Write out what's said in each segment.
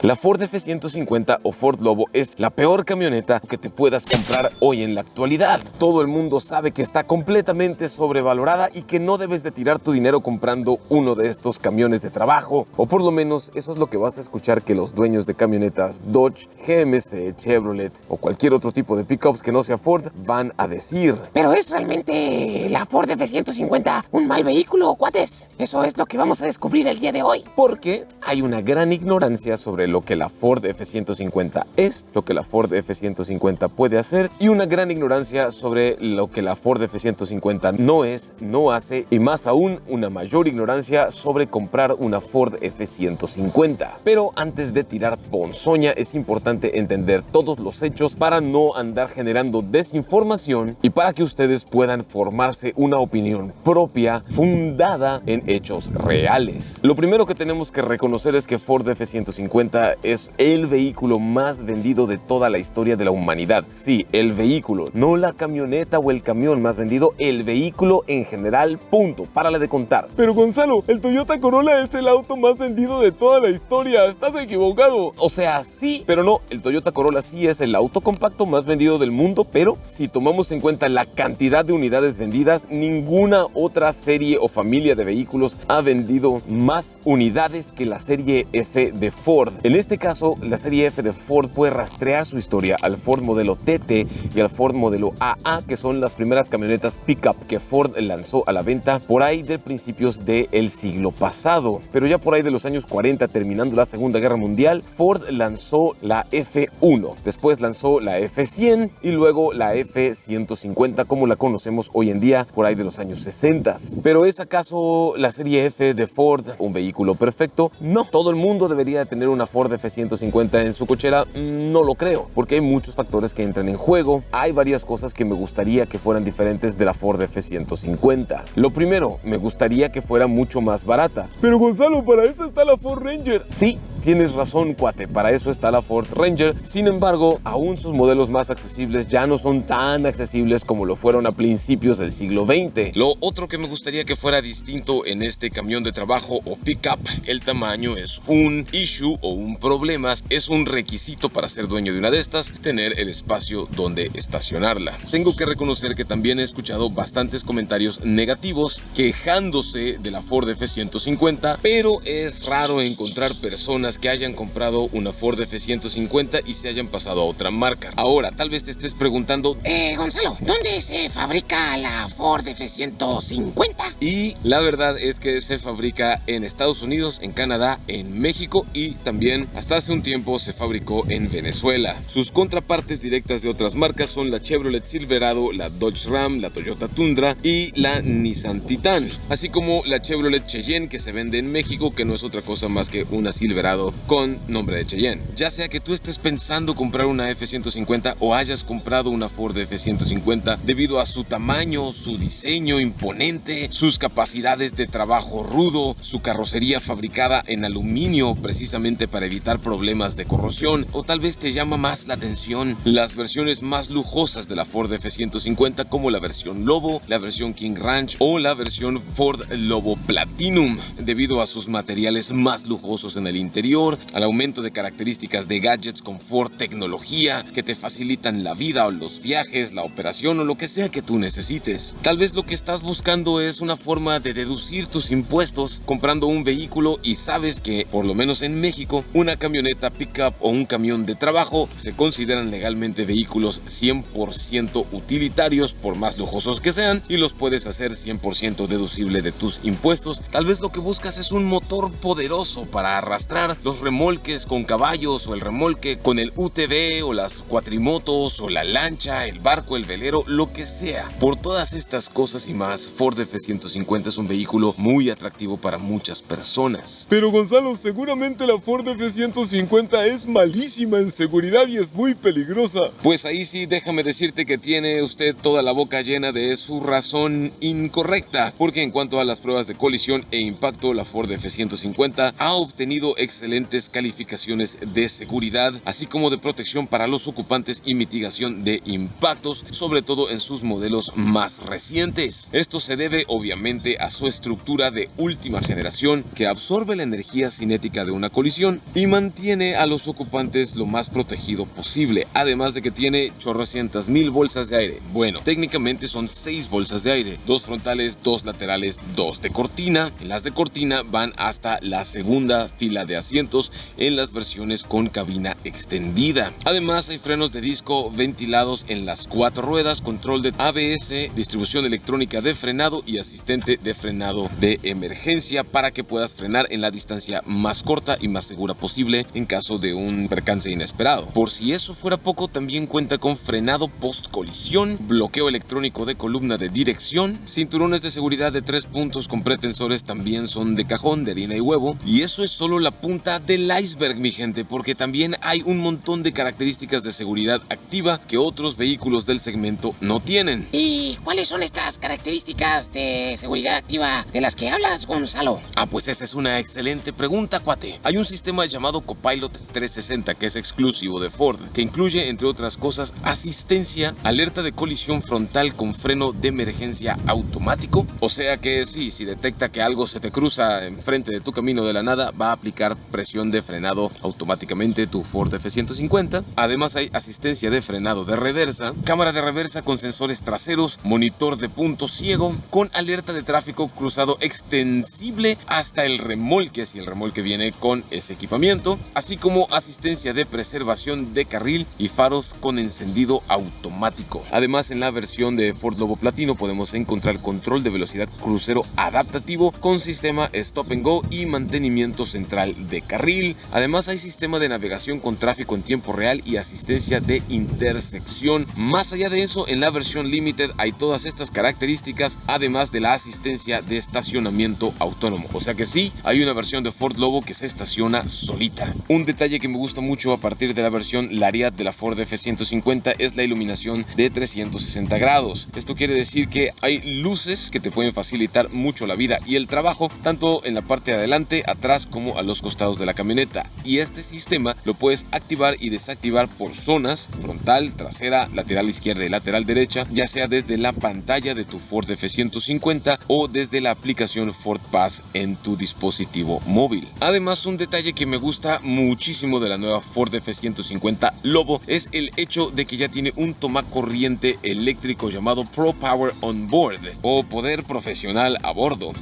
La Ford F-150 o Ford Lobo es la peor camioneta que te puedas comprar hoy en la actualidad. Todo el mundo sabe que está completamente sobrevalorada y que no debes de tirar tu dinero comprando uno de estos camiones de trabajo, o por lo menos eso es lo que vas a escuchar que los dueños de camionetas Dodge, GMC, Chevrolet o cualquier otro tipo de pickups que no sea Ford van a decir. Pero ¿es realmente la Ford F-150 un mal vehículo, cuates? Eso es lo que vamos a descubrir el día de hoy. Porque hay una gran ignorancia sobre lo que la Ford F-150 es, lo que la Ford F-150 puede hacer, y una gran ignorancia sobre lo que la Ford F-150 no es, no hace, y más aún una mayor ignorancia sobre comprar una Ford F-150. Pero antes de tirar ponzoña es importante entender todos los hechos para no andar generando desinformación y para que ustedes puedan formarse una opinión propia fundada en hechos reales. Lo primero que tenemos que reconocer es que Ford F-150 es el vehículo más vendido de toda la historia de la humanidad. Sí, el vehículo, no la camioneta o el camión más vendido, el vehículo en general, punto. Párale de contar. Pero Gonzalo, el Toyota Corolla es el auto más vendido de toda la historia. Estás equivocado. O sea, sí, pero no. El Toyota Corolla sí es el auto compacto más vendido del mundo, pero si tomamos en cuenta la cantidad de unidades vendidas, ninguna otra serie o familia de vehículos ha vendido más unidades que la serie F de Ford. En este caso, la serie F de Ford puede rastrear su historia al Ford modelo TT y al Ford modelo AA, que son las primeras camionetas pickup que Ford lanzó a la venta por ahí de principios del siglo pasado. Pero ya por ahí de los años 40, terminando la Segunda Guerra Mundial, Ford lanzó la F1, después lanzó la F100 y luego la F150 como la conocemos hoy en día por ahí de los años 60. Pero ¿es acaso la serie F de Ford un vehículo perfecto? No, todo el mundo debería tener una Ford F-150 en su cochera. No lo creo, porque hay muchos factores que entran en juego. Hay varias cosas que me gustaría que fueran diferentes de la Ford F-150. Lo primero, me gustaría que fuera mucho más barata. Pero Gonzalo, para eso está la Ford Ranger. Sí, tienes razón, cuate, para eso está la Ford Ranger. Sin embargo, aún sus modelos más accesibles ya no son tan accesibles como lo fueron a principios del siglo XX. Lo otro que me gustaría que fuera distinto en este camión de trabajo o pickup, el tamaño es un issue o un problema, es un requisito para ser dueño de una de estas, tener el espacio donde estacionarla. Tengo que reconocer que también he escuchado bastantes comentarios negativos quejándose de la Ford F-150, pero es raro encontrar personas que hayan comprado una Ford F-150 y se hayan pasado a otra marca. Ahora, tal vez te estés preguntando, Gonzalo, ¿dónde se fabrica la Ford F-150? Y la verdad es que se fabrica en Estados Unidos, en Canadá, en México y también hasta hace un tiempo se fabricó en Venezuela. Sus contrapartes directas de otras marcas son la Chevrolet Silverado, la Dodge Ram, la Toyota Tundra y la Nissan Titan, así como la Chevrolet Cheyenne que se vende en México, que no es otra cosa más que una Silverado con nombre de Cheyenne. Ya sea que tú estés pensando comprar una F-150 o hayas comprado una Ford F-150 debido a su tamaño, su diseño imponente, sus capacidades de trabajo rudo, su carrocería fabricada en aluminio precisamente para evitar problemas de corrosión, o tal vez te llama más la atención las versiones más lujosas de la Ford F-150 como la versión Lobo, la versión King Ranch o la versión Ford Lobo Platinum, debido a sus materiales más lujosos en el interior, al aumento de características de gadgets con Ford tecnología que te facilitan la vida o los viajes, la operación o lo que sea que tú necesites. Tal vez lo que estás buscando es una forma de deducir tus impuestos comprando un vehículo y sabes que, por lo menos en México, una camioneta pickup o un camión de trabajo se consideran legalmente vehículos 100% utilitarios por más lujosos que sean y los puedes hacer 100% deducible de tus impuestos. Tal vez lo que buscas es un motor poderoso para arrastrar los remolques con caballos o el remolque con el UTV o las cuatrimotos o la lancha, el barco, el velero, lo que sea. Por todas estas cosas y más, Ford F-150 es un vehículo muy atractivo para muchas personas. Pero Gonzalo, seguramente la Ford F-150 es malísima en seguridad y es muy peligrosa. Pues ahí sí, déjame decirte que tiene usted toda la boca llena de su razón incorrecta, porque en cuanto a las pruebas de colisión e impacto, la Ford F-150 ha obtenido excelentes excelentes calificaciones de seguridad, así como de protección para los ocupantes y mitigación de impactos, sobre todo en sus modelos más recientes. Esto se debe obviamente a su estructura de última generación que absorbe la energía cinética de una colisión y mantiene a los ocupantes lo más protegido posible, además de que tiene chorrocientas mil bolsas de aire. Bueno, técnicamente son 6 bolsas de aire, 2 frontales, 2 laterales, 2 de cortina. Las de cortina van hasta la segunda fila de asientos en las versiones con cabina extendida. Además hay frenos de disco ventilados en las 4 ruedas, control de ABS, distribución electrónica de frenado y asistente de frenado de emergencia para que puedas frenar en la distancia más corta y más segura posible en caso de un percance inesperado. Por si eso fuera poco, también cuenta con frenado post colisión, bloqueo electrónico de columna de dirección, cinturones de seguridad de 3 puntos con pretensores también son de cajón, de harina y huevo. Y eso es solo la punta del iceberg, mi gente, porque también hay un montón de características de seguridad activa que otros vehículos del segmento no tienen. ¿Y cuáles son estas características de seguridad activa de las que hablas, Gonzalo? Pues esa es una excelente pregunta, cuate. Hay un sistema llamado Copilot 360 que es exclusivo de Ford, que incluye, entre otras cosas, asistencia, alerta de colisión frontal con freno de emergencia automático. O sea que sí, si detecta que algo se te cruza enfrente de tu camino de la nada, va a aplicar presión de frenado automáticamente tu Ford F-150. Además hay asistencia de frenado de reversa, cámara de reversa con sensores traseros, monitor de punto ciego, con alerta de tráfico cruzado extensible hasta el remolque, si el remolque viene con ese equipamiento, así como asistencia de preservación de carril y faros con encendido automático. Además, en la versión de Ford Lobo Platino podemos encontrar control de velocidad crucero adaptativo con sistema Stop and Go y mantenimiento central de carril. Además, hay sistema de navegación con tráfico en tiempo real y asistencia de intersección. Más allá de eso, en la versión Limited hay todas estas características, además de la asistencia de estacionamiento autónomo. O sea que sí, hay una versión de Ford Lobo que se estaciona solita. Un detalle que me gusta mucho a partir de la versión Lariat de la Ford F-150 es la iluminación de 360 grados. Esto quiere decir que hay luces que te pueden facilitar mucho la vida y el trabajo, tanto en la parte de adelante, atrás, como a los costados de la camioneta. Y este sistema lo puedes activar y desactivar por zonas: frontal, trasera, lateral izquierda y lateral derecha, ya sea desde la pantalla de tu Ford F-150 o desde la aplicación Ford Pass en tu dispositivo móvil. Además, un detalle que me gusta muchísimo de la nueva Ford F-150 Lobo es el hecho de que ya tiene un tomacorriente eléctrico llamado Pro Power On Board, o poder profesional a bordo.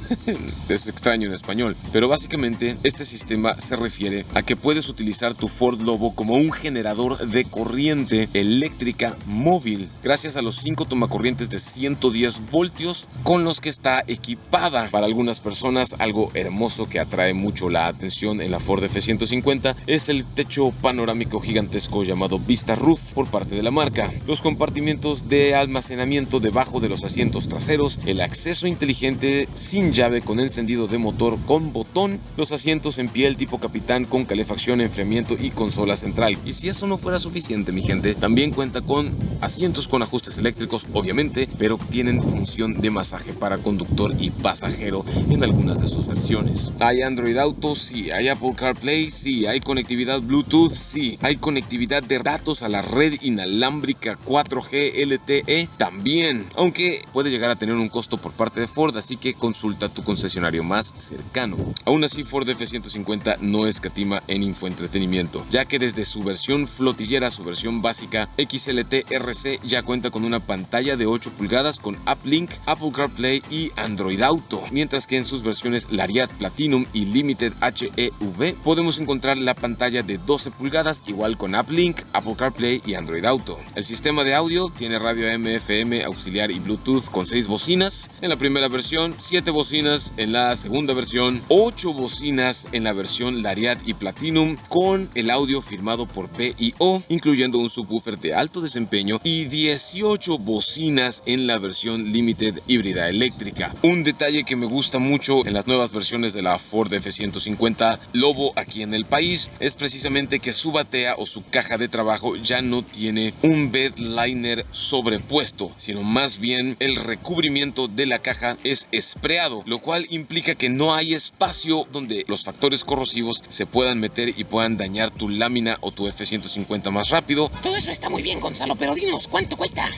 Es extraño en español, pero básicamente este sistema se refiere a que puedes utilizar tu Ford Lobo como un generador de corriente eléctrica móvil gracias a los 5 tomacorrientes de 110 voltios con los que está equipada. Para algunas personas, algo hermoso que atrae mucho la atención en la Ford F-150 es el techo panorámico gigantesco llamado Vista Roof por parte de la marca, los compartimientos de almacenamiento debajo de los asientos traseros, el acceso inteligente sin llave con encendido de motor con botón, los asientos en piel tipo capitán con calefacción, enfriamiento y consola central. Y si eso no fuera suficiente, mi gente, también cuenta con asientos con ajustes eléctricos, obviamente, pero tienen función de masaje para conductor y pasajero en algunas de sus versiones. Hay Android Auto, sí. Hay Apple CarPlay, sí. Hay conectividad Bluetooth, sí. Hay conectividad de datos a la red inalámbrica 4G LTE también, aunque puede llegar a tener un costo por parte de Ford, así que consulta tu concesionario más cercano. Aún así, Ford F-150 no escatima en infoentretenimiento, ya que desde su versión flotillera, su versión básica XLT RC, ya cuenta con una pantalla de 8 pulgadas con AppLink, Apple CarPlay y Android Auto, mientras que en sus versiones Lariat Platinum y Limited HEV podemos encontrar la pantalla de 12 pulgadas igual con AppLink, Apple CarPlay y Android Auto. El sistema de audio tiene radio AM, FM, auxiliar y Bluetooth con 6 bocinas en la primera versión, 7 bocinas en la segunda versión, 8 bocinas en la versión Lariat y Platinum con el audio firmado por PIO, incluyendo un subwoofer de alto desempeño, y 18 bocinas en la versión Limited híbrida eléctrica. Un detalle que me gusta mucho en las nuevas versiones de la Ford F-150 Lobo aquí en el país es precisamente que su batea o su caja de trabajo ya no tiene un bed liner sobrepuesto, sino más bien el recubrimiento de la caja es sprayado, lo cual implica que no hay espacio donde los factores corrosivos explosivos se puedan meter y puedan dañar tu lámina o tu F-150 más rápido. Todo eso está muy bien, Gonzalo, pero dinos, ¿cuánto cuesta?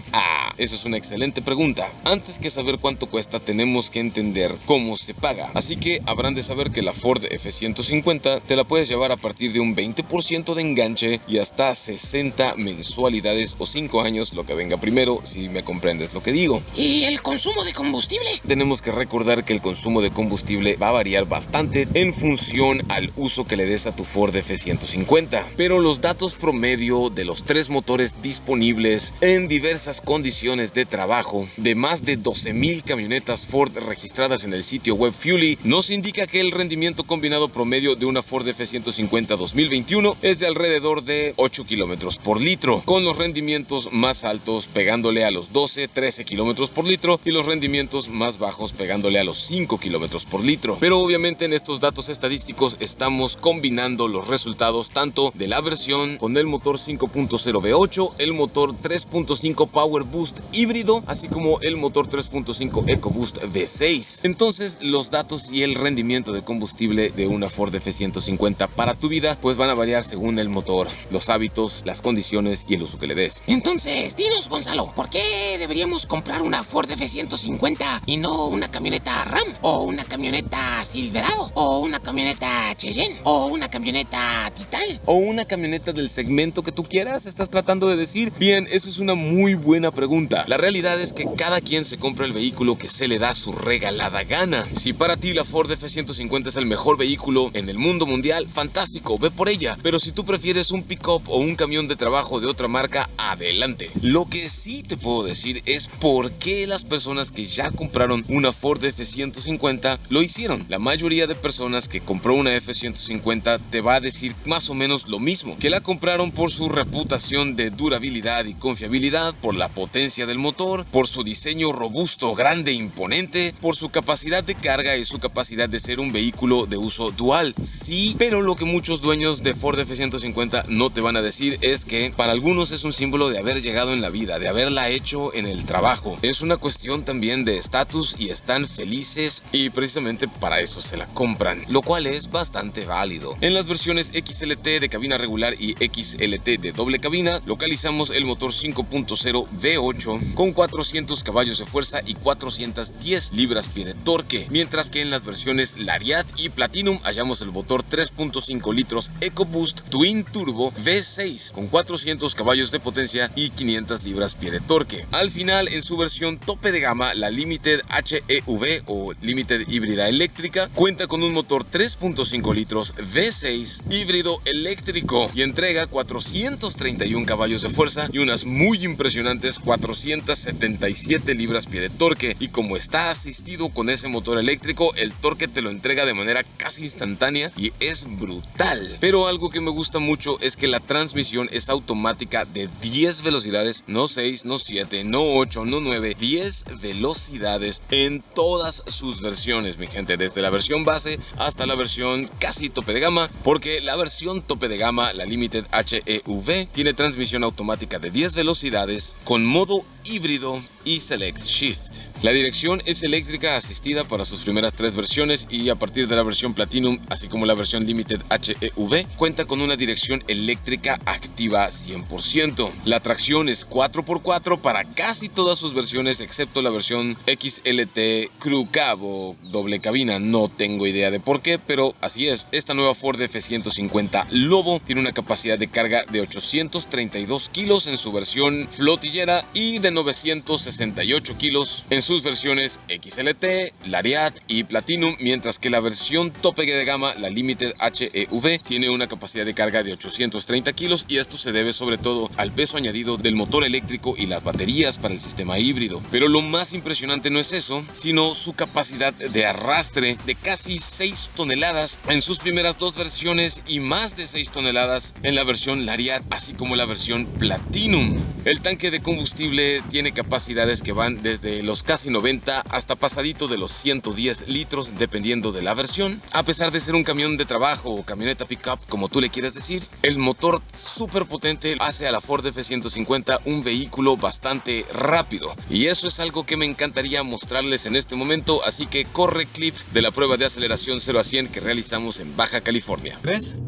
Esa es una excelente pregunta. Antes que saber cuánto cuesta, tenemos que entender cómo se paga. Así que habrán de saber que la Ford F-150 te la puedes llevar a partir de un 20% de enganche y hasta 60 mensualidades o 5 años, lo que venga primero, si me comprendes lo que digo. ¿Y el consumo de combustible? Tenemos que recordar que el consumo de combustible va a variar bastante en función al uso que le des a tu Ford F-150, pero los datos promedio de los 3 motores disponibles en diversas condiciones de trabajo de más de 12,000 camionetas Ford registradas en el sitio web Fuely nos indica que el rendimiento combinado promedio de una Ford F-150 2021 es de alrededor de 8 kilómetros por litro, con los rendimientos más altos pegándole a los 12-13 kilómetros por litro y los rendimientos más bajos pegándole a los 5 kilómetros por litro. Pero obviamente en estos datos estadísticos estamos combinando los resultados tanto de la versión con el motor 5.0 V8, el motor 3.5 Power Boost híbrido, así como el motor 3.5 EcoBoost V6. Entonces los datos y el rendimiento de combustible de una Ford F-150 para tu vida pues van a variar según el motor, los hábitos, las condiciones y el uso que le des. Entonces, dinos, Gonzalo, ¿por qué deberíamos comprar una Ford F-150 y no una camioneta Ram, o una camioneta Silverado, o una camioneta Cheyenne, o una camioneta Titan? ¿O una camioneta del segmento que tú quieras? ¿Estás tratando de decir? Bien, eso es una muy buena pregunta. La realidad es que cada quien se compra el vehículo que se le da su regalada gana. Si para ti la Ford F-150 es el mejor vehículo en el mundo mundial, fantástico, ve por ella. Pero si tú prefieres un pick-up o un camión de trabajo de otra marca, adelante. Lo que sí te puedo decir es por qué las personas que ya compraron una Ford F-150 lo hicieron. La mayoría de personas que compró una F-150 te va a decir más o menos lo mismo, que la compraron por su reputación de durabilidad y confiabilidad, por la potencia del motor, por su diseño robusto, grande e imponente, por su capacidad de carga y su capacidad de ser un vehículo de uso dual. Sí, pero lo que muchos dueños de Ford F-150 no te van a decir es que para algunos es un símbolo de haber llegado en la vida, de haberla hecho en el trabajo. Es una cuestión también de estatus y están felices y precisamente para eso se la compran, lo cual es bastante válido. En las versiones XLT de cabina regular y XLT de doble cabina localizamos el motor 5.0 V8 con 400 caballos de fuerza y 410 libras-pie de torque, mientras que en las versiones Lariat y Platinum hallamos el motor 3.5 litros EcoBoost Twin Turbo V6 con 400 caballos de potencia y 500 libras-pie de torque. Al final, en su versión tope de gama, la Limited HEV o Limited híbrida eléctrica cuenta con un motor 3.5 litros V6 híbrido eléctrico y entrega 431 caballos de fuerza y unas muy impresionantes 477 libras-pie de torque. Y como está asistido con ese motor eléctrico, el torque te lo entrega de manera casi instantánea y es brutal. Pero algo que me gusta mucho es que la transmisión es automática de 10 velocidades, no 6, no 7, no 8, no 9, 10 velocidades en todas sus versiones, mi gente, desde la versión base hasta la versión casi tope de gama, porque la versión tope de gama, la Limited HEV, tiene transmisión automática de 10 velocidades con modo híbrido y Select Shift. La dirección es eléctrica asistida para sus primeras 3 versiones y a partir de la versión Platinum, así como la versión Limited HEV, cuenta con una dirección eléctrica activa 100%. La tracción es 4x4 para casi todas sus versiones excepto la versión XLT Crew Cab o doble cabina. No tengo idea de por qué, pero así es. Esta nueva Ford F-150 Lobo tiene una capacidad de carga de 832 kilos en su versión flotillera y de 968 kilos en sus versiones XLT, Lariat y Platinum, mientras que la versión tope de gama, la Limited HEV, tiene una capacidad de carga de 830 kilos y esto se debe sobre todo al peso añadido del motor eléctrico y las baterías para el sistema híbrido. Pero lo más impresionante no es eso, sino su capacidad de arrastre de casi 6 toneladas en sus primeras 2 versiones y más de 6 toneladas en la versión Lariat, así como la versión Platinum. El tanque de combustible tiene capacidades que van desde los casi 90 hasta pasadito de los 110 litros dependiendo de la versión. A pesar de ser un camión de trabajo o camioneta pickup, como tú le quieras decir, el motor súper potente hace a la Ford F-150 un vehículo bastante rápido. Y eso es algo que me encantaría mostrarles en este momento, así que corre clip de la prueba de aceleración 0 a 100 que realizamos en Baja California. 3,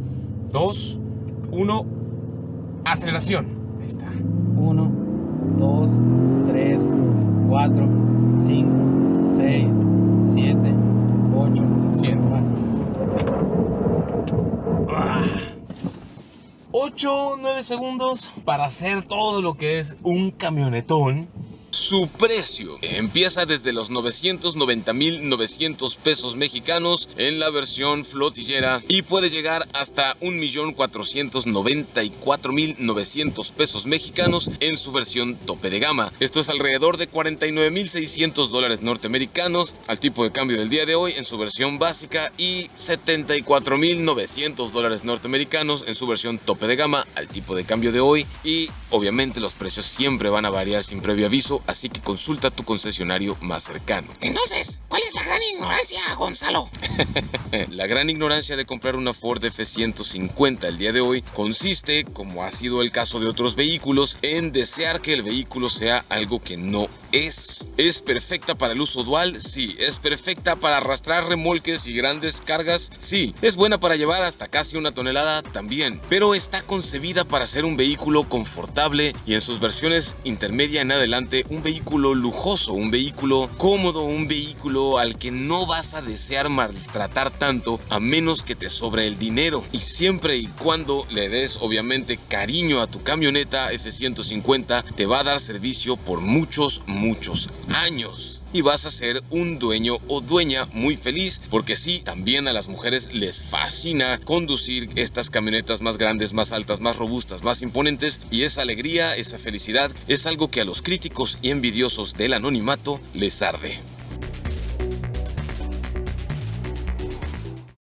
2, 1, aceleración. Ahí está. 1, 2, 3, 4, 5, 6, 7, 8, 100. 8, 9 segundos para hacer todo lo que es un camionetón. Su precio empieza desde los 990,900 pesos mexicanos en la versión flotillera y puede llegar hasta 1,494,900 pesos mexicanos en su versión tope de gama. Esto es alrededor de $49,600 norteamericanos al tipo de cambio del día de hoy en su versión básica y $74,900 norteamericanos en su versión tope de gama al tipo de cambio de hoy. Y obviamente los precios siempre van a variar sin previo aviso, así que consulta tu concesionario más cercano. Entonces, ¿cuál es la gran ignorancia, Gonzalo? La gran ignorancia de comprar una Ford F-150 el día de hoy consiste, como ha sido el caso de otros vehículos, en desear que el vehículo sea algo que no es. ¿Es perfecta para el uso dual? Sí. ¿Es perfecta para arrastrar remolques y grandes cargas? Sí. ¿Es buena para llevar hasta casi 1 tonelada? También. Pero está concebida para ser un vehículo confortable y en sus versiones intermedia en adelante un vehículo lujoso, un vehículo cómodo, un vehículo al que no vas a desear maltratar tanto a menos que te sobre el dinero. Y siempre y cuando le des obviamente cariño a tu camioneta F-150, te va a dar servicio por muchos años. Y vas a ser un dueño o dueña muy feliz, porque sí, también a las mujeres les fascina conducir estas camionetas más grandes, más altas, más robustas, más imponentes, y esa alegría, esa felicidad es algo que a los críticos y envidiosos del anonimato les arde.